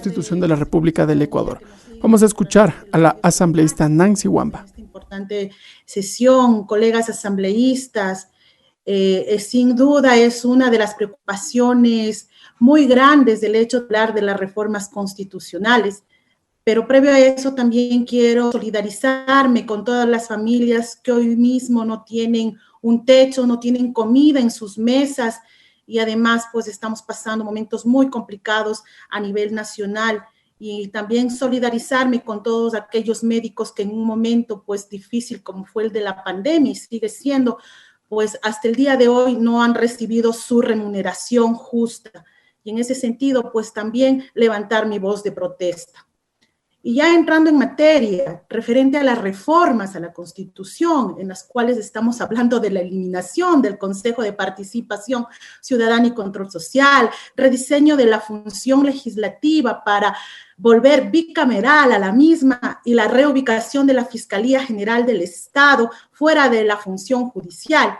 Constitución de la República del Ecuador. Vamos a escuchar a la asambleísta Nancy Wamba. Esta importante sesión, colegas asambleístas, sin duda es una de las preocupaciones muy grandes del hecho de hablar de las reformas constitucionales. Pero previo a eso también quiero solidarizarme con todas las familias que hoy mismo no tienen un techo, no tienen comida en sus mesas y además pues estamos pasando momentos muy complicados a nivel nacional, y también solidarizarme con todos aquellos médicos que en un momento pues difícil como fue el de la pandemia y sigue siendo, pues hasta el día de hoy no han recibido su remuneración justa, y en ese sentido pues también levantar mi voz de protesta. Y ya entrando en materia, referente a las reformas a la Constitución, en las cuales estamos hablando de la eliminación del Consejo de Participación Ciudadana y Control Social, rediseño de la función legislativa para volver bicameral a la misma y la reubicación de la Fiscalía General del Estado fuera de la función judicial.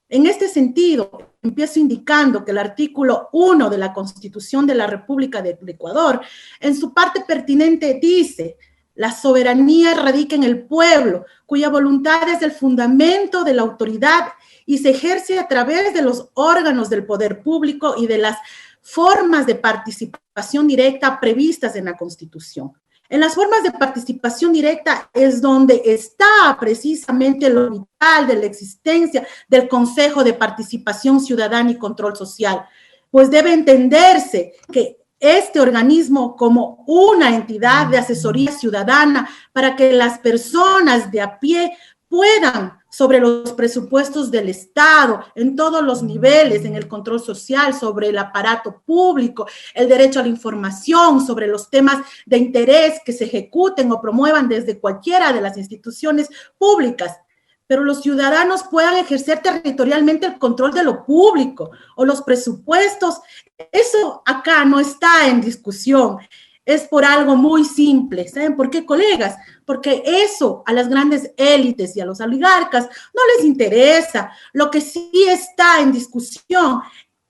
En este sentido, empiezo indicando que el artículo 1 de la Constitución de la República del Ecuador, en su parte pertinente dice: la soberanía radica en el pueblo, cuya voluntad es el fundamento de la autoridad y se ejerce a través de los órganos del poder público y de las formas de participación directa previstas en la Constitución. En las formas de participación directa es donde está precisamente lo vital de la existencia del Consejo de Participación Ciudadana y Control Social, pues debe entenderse que este organismo como una entidad de asesoría ciudadana para que las personas de a pie puedan, sobre los presupuestos del Estado, en todos los niveles, en el control social, sobre el aparato público, el derecho a la información, sobre los temas de interés que se ejecuten o promuevan desde cualquiera de las instituciones públicas, pero los ciudadanos puedan ejercer territorialmente el control de lo público o los presupuestos. Eso acá no está en discusión. Es por algo muy simple. ¿Saben por qué, colegas? Porque eso a las grandes élites y a los oligarcas no les interesa. Lo que sí está en discusión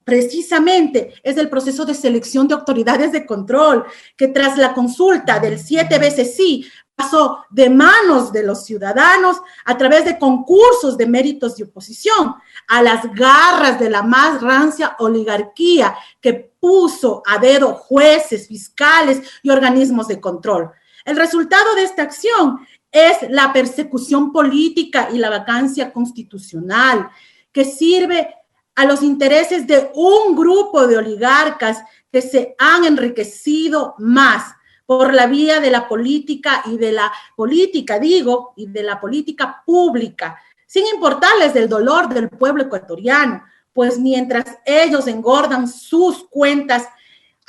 precisamente es el proceso de selección de autoridades de control, que tras la consulta del 7 veces sí, pasó de manos de los ciudadanos a través de concursos de méritos y oposición a las garras de la más rancia oligarquía que puso a dedo jueces, fiscales y organismos de control. El resultado de esta acción es la persecución política y la vacancia constitucional, que sirve a los intereses de un grupo de oligarcas que se han enriquecido más por la vía de la política y de la política, y de la política pública, sin importarles del dolor del pueblo ecuatoriano, pues mientras ellos engordan sus cuentas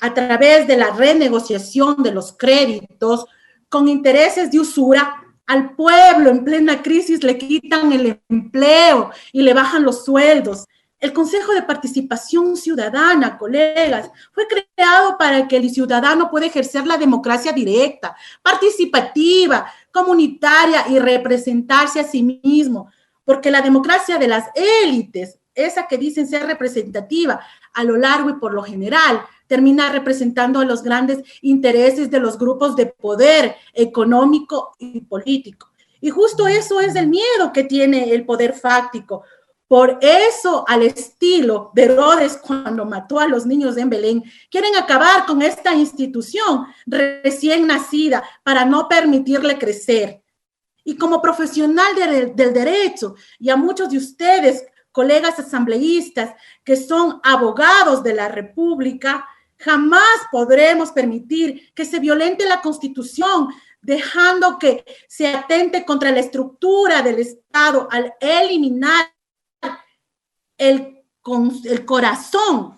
a través de la renegociación de los créditos con intereses de usura, al pueblo en plena crisis le quitan el empleo y le bajan los sueldos. El Consejo de Participación Ciudadana, colegas, fue creado para que el ciudadano pueda ejercer la democracia directa, participativa, comunitaria y representarse a sí mismo, porque la democracia de las élites, esa que dicen ser representativa, a lo largo y por lo general, termina representando a los grandes intereses de los grupos de poder económico y político. Y justo eso es el miedo que tiene el poder fáctico. Por eso, al estilo de Herodes cuando mató a los niños en Belén, quieren acabar con esta institución recién nacida para no permitirle crecer. Y como profesional del derecho, y a muchos de ustedes, colegas asambleístas, que son abogados de la República, jamás podremos permitir que se violente la Constitución, dejando que se atente contra la estructura del Estado al eliminar el corazón,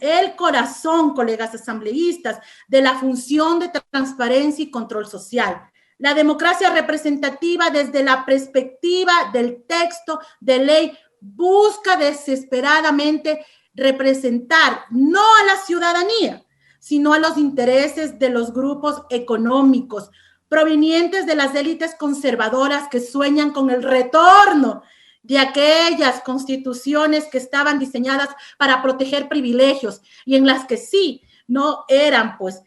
colegas asambleístas, de la función de transparencia y control social. La democracia representativa desde la perspectiva del texto de ley busca desesperadamente representar no a la ciudadanía, sino a los intereses de los grupos económicos provenientes de las élites conservadoras que sueñan con el retorno de aquellas constituciones que estaban diseñadas para proteger privilegios y en las que sí no eran pues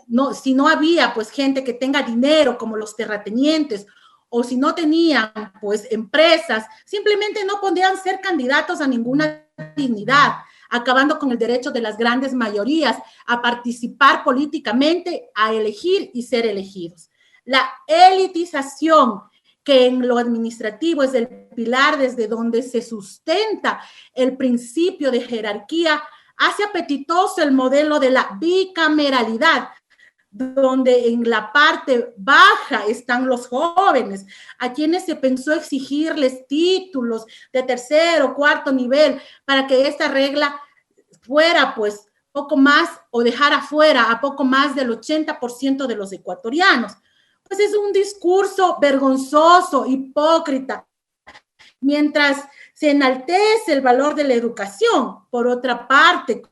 no, si no había pues gente que tenga dinero como los terratenientes, o si no tenían pues empresas, simplemente no podían ser candidatos a ninguna dignidad, acabando con el derecho de las grandes mayorías a participar políticamente, a elegir y ser elegidos. La elitización, que en lo administrativo es el pilar desde donde se sustenta el principio de jerarquía, hace apetitoso el modelo de la bicameralidad, donde en la parte baja están los jóvenes, a quienes se pensó exigirles títulos de tercer o cuarto nivel para que esta regla fuera pues poco más o dejar afuera a poco más del 80% de los ecuatorianos. Pues es un discurso vergonzoso, hipócrita, mientras se enaltece el valor de la educación. Por otra parte,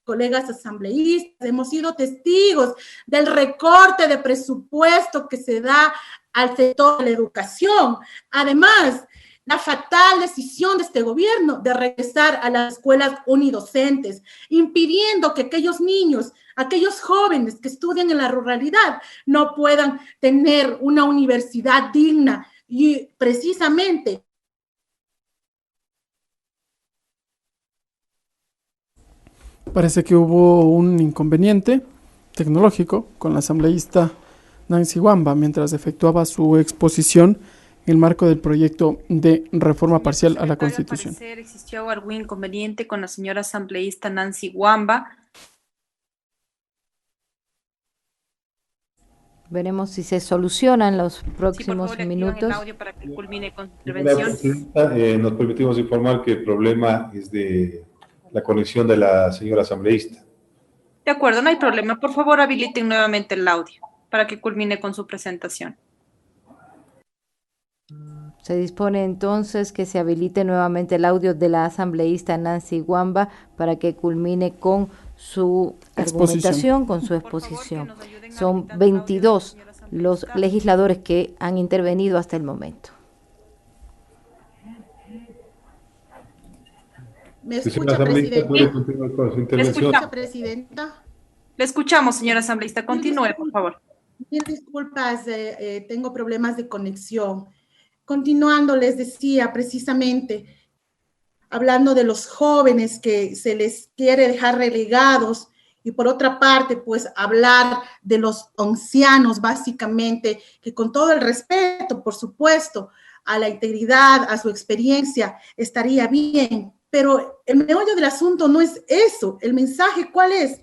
colegas asambleístas, hemos sido testigos del recorte de presupuesto que se da al sector de la educación. Además, la fatal decisión de este gobierno de regresar a las escuelas unidocentes, impidiendo que aquellos niños, aquellos jóvenes que estudian en la ruralidad no puedan tener una universidad digna y precisamente Parece que hubo un inconveniente tecnológico con la asambleísta Nancy Wamba mientras efectuaba su exposición en el marco del proyecto de reforma parcial a la Constitución. Al parecer existió algún inconveniente con la señora asambleísta Nancy Wamba. Veremos si se soluciona en los próximos minutos. El audio para que culmine con su intervención. Nos permitimos informar que el problema es de la conexión de la señora asambleísta. De acuerdo, no hay problema. Por favor, habiliten nuevamente el audio para que culmine con su presentación. Se dispone entonces que se habilite nuevamente el audio de la asambleísta Nancy Wamba para que culmine con su argumentación, con su exposición. Son 22 los legisladores que han intervenido hasta el momento. ¿Me escucha, presidente? ¿Puede continuar con su intervención? ¿Me escucha, presidenta? Le escuchamos, señora asambleísta. Continúe, por favor. Mil disculpas, tengo problemas de conexión. Continuando, les decía precisamente, hablando de los jóvenes que se les quiere dejar relegados y por otra parte, pues hablar de los ancianos, básicamente, que con todo el respeto, por supuesto, a la integridad, a su experiencia, estaría bien. Pero el meollo del asunto no es eso. El mensaje, ¿cuál es?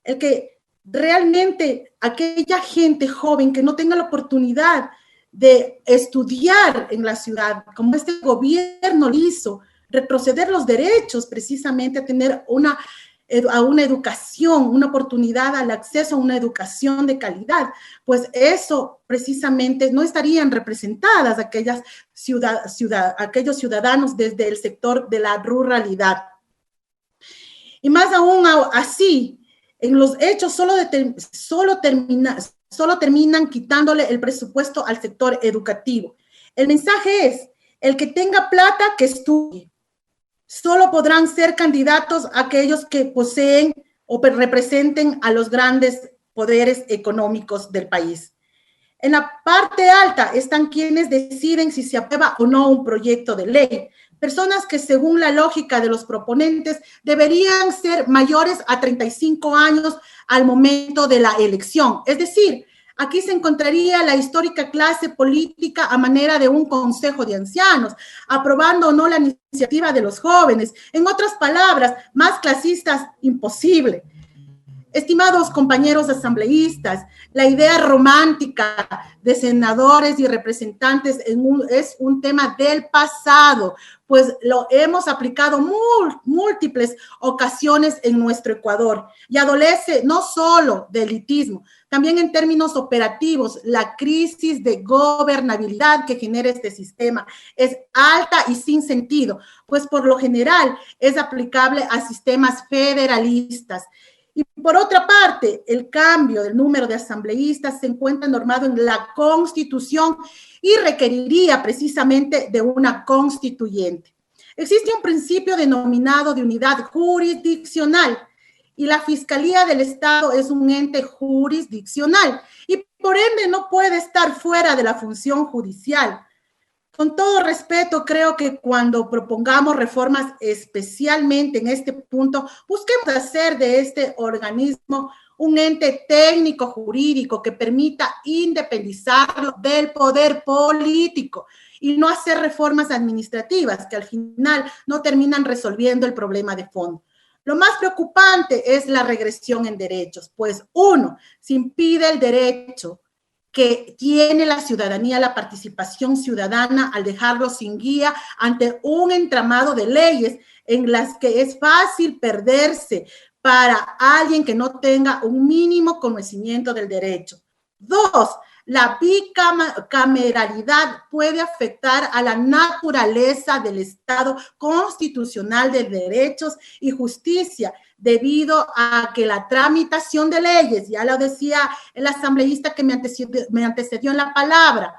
El que realmente aquella gente joven que no tenga la oportunidad de estudiar en la ciudad, como este gobierno lo hizo, retroceder los derechos precisamente a tener una educación, una oportunidad al acceso a una educación de calidad, pues eso precisamente no estarían representadas aquellos ciudadanos desde el sector de la ruralidad. Y más aún así, en los hechos solo terminan quitándole el presupuesto al sector educativo. El mensaje es, el que tenga plata, que estudie. Solo podrán ser candidatos aquellos que poseen o representen a los grandes poderes económicos del país. En la parte alta están quienes deciden si se aprueba o no un proyecto de ley. Personas que según la lógica de los proponentes deberían ser mayores a 35 años al momento de la elección. Es decir, aquí se encontraría la histórica clase política a manera de un consejo de ancianos, aprobando o no la iniciativa de los jóvenes. En otras palabras, más clasistas, imposible. Estimados compañeros asambleístas, la idea romántica de senadores y representantes es un tema del pasado, pues lo hemos aplicado múltiples ocasiones en nuestro Ecuador y adolece no solo de elitismo, también en términos operativos, la crisis de gobernabilidad que genera este sistema es alta y sin sentido, pues por lo general es aplicable a sistemas federalistas. Y por otra parte, el cambio del número de asambleístas se encuentra normado en la Constitución y requeriría precisamente de una constituyente. Existe un principio denominado de unidad jurisdiccional y la Fiscalía del Estado es un ente jurisdiccional y por ende no puede estar fuera de la función judicial. Con todo respeto, creo que cuando propongamos reformas, especialmente en este punto, busquemos hacer de este organismo un ente técnico jurídico que permita independizarlo del poder político y no hacer reformas administrativas que al final no terminan resolviendo el problema de fondo. Lo más preocupante es la regresión en derechos, pues uno, se impide el derecho que tiene la ciudadanía, la participación ciudadana, al dejarlo sin guía ante un entramado de leyes en las que es fácil perderse para alguien que no tenga un mínimo conocimiento del derecho. Dos, la bicameralidad puede afectar a la naturaleza del Estado constitucional de derechos y justicia, debido a que la tramitación de leyes, ya lo decía el asambleísta que me antecedió en la palabra,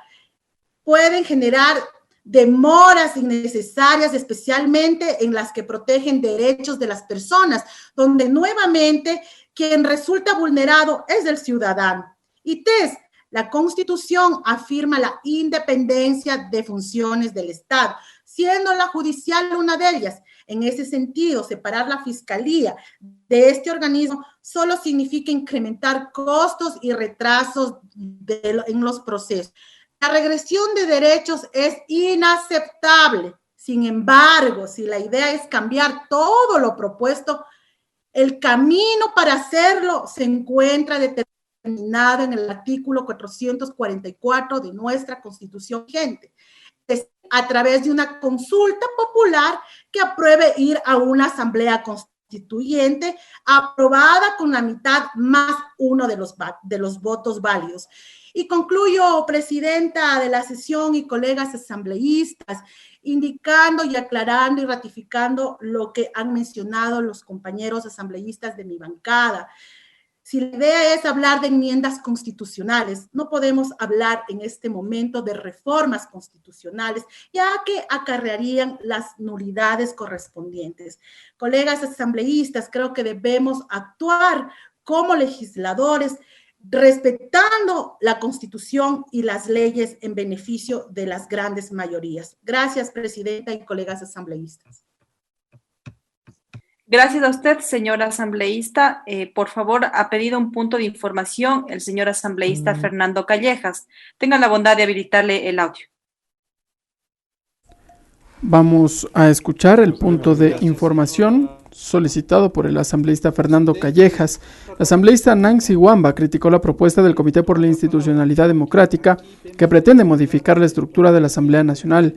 pueden generar demoras innecesarias, especialmente en las que protegen derechos de las personas, donde nuevamente quien resulta vulnerado es el ciudadano. Y tres, la Constitución afirma la independencia de funciones del Estado, siendo la judicial una de ellas. En ese sentido, separar la Fiscalía de este organismo solo significa incrementar costos y retrasos en los procesos. La regresión de derechos es inaceptable. Sin embargo, si la idea es cambiar todo lo propuesto, el camino para hacerlo se encuentra determinado en el artículo 444 de nuestra Constitución vigente, a través de una consulta popular que apruebe ir a una asamblea constituyente aprobada con la mitad más uno de los votos válidos. Y concluyo, presidenta de la sesión y colegas asambleístas, indicando y aclarando y ratificando lo que han mencionado los compañeros asambleístas de mi bancada. Si la idea es hablar de enmiendas constitucionales, no podemos hablar en este momento de reformas constitucionales, ya que acarrearían las nulidades correspondientes. Colegas asambleístas, creo que debemos actuar como legisladores, respetando la Constitución y las leyes en beneficio de las grandes mayorías. Gracias, presidenta y colegas asambleístas. Gracias a usted, señor asambleísta. Por favor, ha pedido un punto de información el señor asambleísta Fernando Callejas. Tenga la bondad de habilitarle el audio. Vamos a escuchar el punto de información solicitado por el asambleísta Fernando Callejas. La asambleísta Nancy Wamba criticó la propuesta del Comité por la Institucionalidad Democrática que pretende modificar la estructura de la Asamblea Nacional,